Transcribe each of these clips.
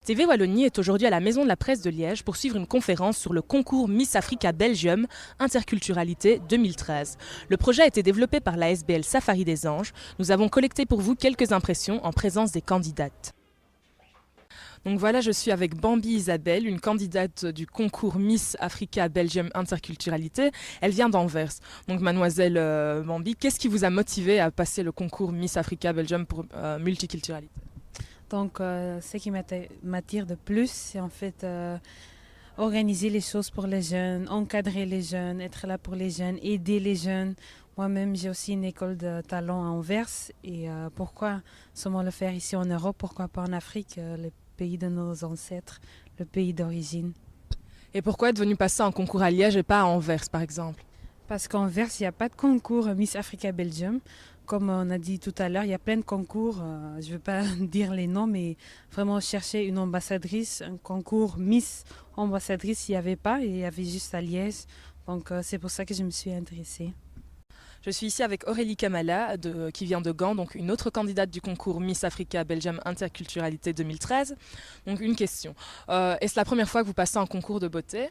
TV Wallonie est aujourd'hui à la Maison de la Presse de Liège pour suivre une conférence sur le concours Miss Africa Belgium Interculturalité 2013. Le projet a été développé par la SBL Safari des Anges. Nous avons collecté pour vous quelques impressions en présence des candidates. Donc voilà, je suis avec Bambi Isabelle, une candidate du concours Miss Africa Belgium Interculturalité. Elle vient d'Anvers. Donc mademoiselle Bambi, qu'est-ce qui vous a motivé à passer le concours Miss Africa Belgium pour multiculturalité? Donc, ce qui m'attire de plus, c'est en fait organiser les choses pour les jeunes, encadrer les jeunes, être là pour les jeunes, aider les jeunes. Moi-même, j'ai aussi une école de talent à Anvers. Et pourquoi seulement le faire ici en Europe? Pourquoi pas en Afrique, le pays de nos ancêtres, le pays d'origine? Et pourquoi être venu passer un concours à Liège et pas à Anvers, par exemple? Parce qu'Anvers, il n'y a pas de concours Miss Africa Belgium. Comme on a dit tout à l'heure, il y a plein de concours. Je ne veux pas dire les noms, mais vraiment chercher une ambassadrice, un concours Miss ambassadrice, il n'y avait pas. Il y avait juste à Liège. Donc c'est pour ça que je me suis intéressée. Je suis ici avec Aurélie Kamala, qui vient de Gand, donc une autre candidate du concours Miss Africa Belgium Interculturalité 2013. Donc une question. Est-ce la première fois que vous passez un concours de beauté?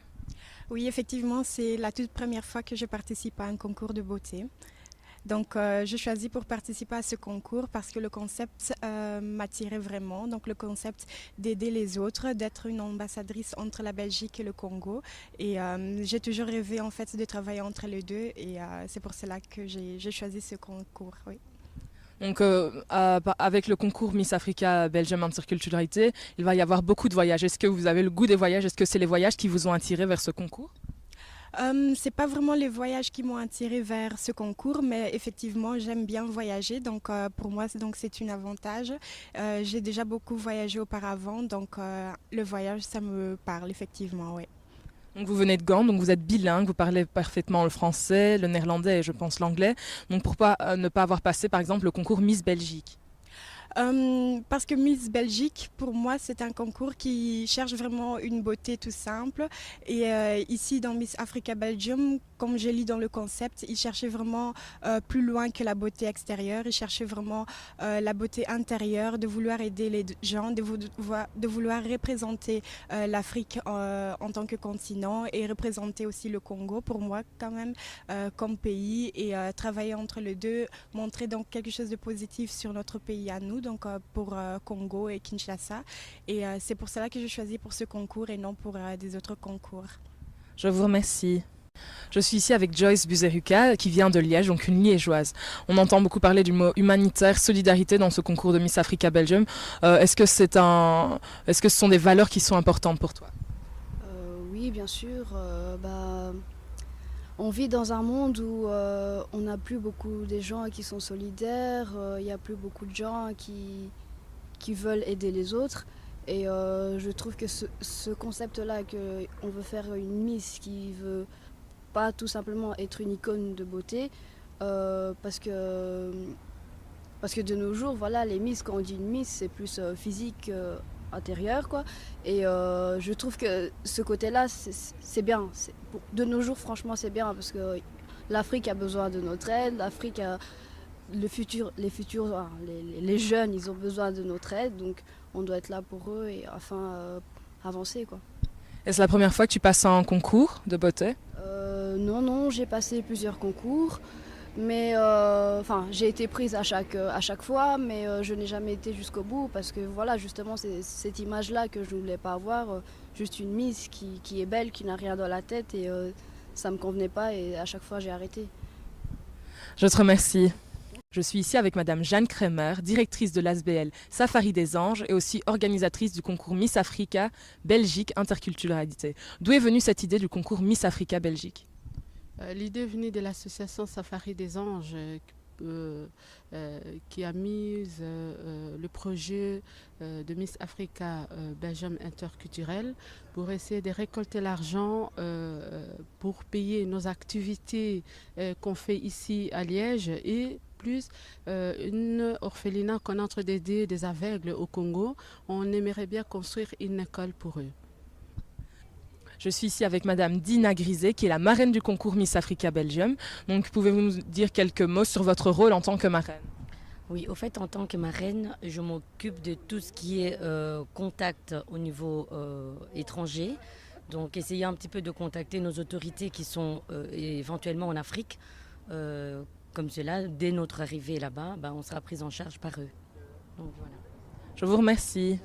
Oui, effectivement, c'est la toute première fois que je participe à un concours de beauté. Donc, je choisis pour participer à ce concours parce que le concept m'attirait vraiment. Donc, le concept d'aider les autres, d'être une ambassadrice entre la Belgique et le Congo. Et j'ai toujours rêvé en fait de travailler entre les deux. Et c'est pour cela que j'ai choisi ce concours. Oui. Donc, avec le concours Miss Africa Belgium Interculturalité, il va y avoir beaucoup de voyages. Est-ce que vous avez le goût des voyages? Est-ce que c'est les voyages qui vous ont attiré vers ce concours? C'est pas vraiment les voyages qui m'ont attiré vers ce concours, mais effectivement, j'aime bien voyager. Donc, pour moi, c'est un avantage. J'ai déjà beaucoup voyagé auparavant, donc le voyage, ça me parle effectivement, oui. Donc vous venez de Gand, donc vous êtes bilingue, vous parlez parfaitement le français, le néerlandais et je pense l'anglais. Donc pourquoi ne pas avoir passé par exemple le concours Miss Belgique? Parce que Miss Belgique, pour moi, c'est un concours qui cherche vraiment une beauté tout simple. Et ici, dans Miss Africa Belgium, comme je lis dans le concept, ils cherchaient vraiment plus loin que la beauté extérieure. Ils cherchaient vraiment la beauté intérieure, de vouloir aider les gens, de vouloir représenter l'Afrique en tant que continent et représenter aussi le Congo, pour moi, quand même, comme pays. Et travailler entre les deux, montrer donc quelque chose de positif sur notre pays à nous. Donc pour Congo et Kinshasa. Et c'est pour cela que je choisis pour ce concours et non pour des autres concours. Je vous remercie. Je suis ici avec Joyce Buzeruka qui vient de Liège, donc une liégeoise. On entend beaucoup parler du mot humanitaire, solidarité dans ce concours de Miss Africa Belgium. Est-ce que ce sont des valeurs qui sont importantes pour toi? Oui, bien sûr. On vit dans un monde où on n'a plus beaucoup de gens qui sont solidaires, il n'y a plus beaucoup de gens qui veulent aider les autres. Et je trouve que ce concept-là, qu'on veut faire une Miss qui veut pas tout simplement être une icône de beauté, parce que de nos jours, voilà, les Miss, quand on dit une Miss, c'est plus physique, intérieur, quoi. Et je trouve que ce côté-là, c'est bien. De nos jours, franchement, c'est bien parce que l'Afrique a besoin de notre aide. L'Afrique a les jeunes, ils ont besoin de notre aide. Donc, on doit être là pour eux et afin avancer, quoi. Est-ce la première fois que tu passes un concours de beauté? Non, j'ai passé plusieurs concours. Mais j'ai été prise à chaque fois, mais je n'ai jamais été jusqu'au bout parce que voilà, justement, c'est cette image-là que je ne voulais pas avoir, juste une Miss qui est belle, qui n'a rien dans la tête et ça ne me convenait pas et à chaque fois j'ai arrêté. Je te remercie. Je suis ici avec Madame Jeanne Kremer, directrice de l'ASBL Safari des Anges et aussi organisatrice du concours Miss Africa Belgique Interculturalité. D'où est venue cette idée du concours Miss Africa Belgique? L'idée venue de l'association Safari des Anges qui a mis le projet de Miss Africa Belgium Interculturel pour essayer de récolter l'argent pour payer nos activités qu'on fait ici à Liège et plus une orphelinat qu'on est en train d'aider des aveugles au Congo. On aimerait bien construire une école pour eux. Je suis ici avec Madame Dina Grisé, qui est la marraine du concours Miss Africa Belgium. Donc, pouvez-vous nous dire quelques mots sur votre rôle en tant que marraine? Oui, au fait, en tant que marraine, je m'occupe de tout ce qui est contact au niveau étranger. Donc, essayer un petit peu de contacter nos autorités qui sont éventuellement en Afrique. Comme cela, dès notre arrivée là-bas, on sera pris en charge par eux. Donc, voilà. Je vous remercie.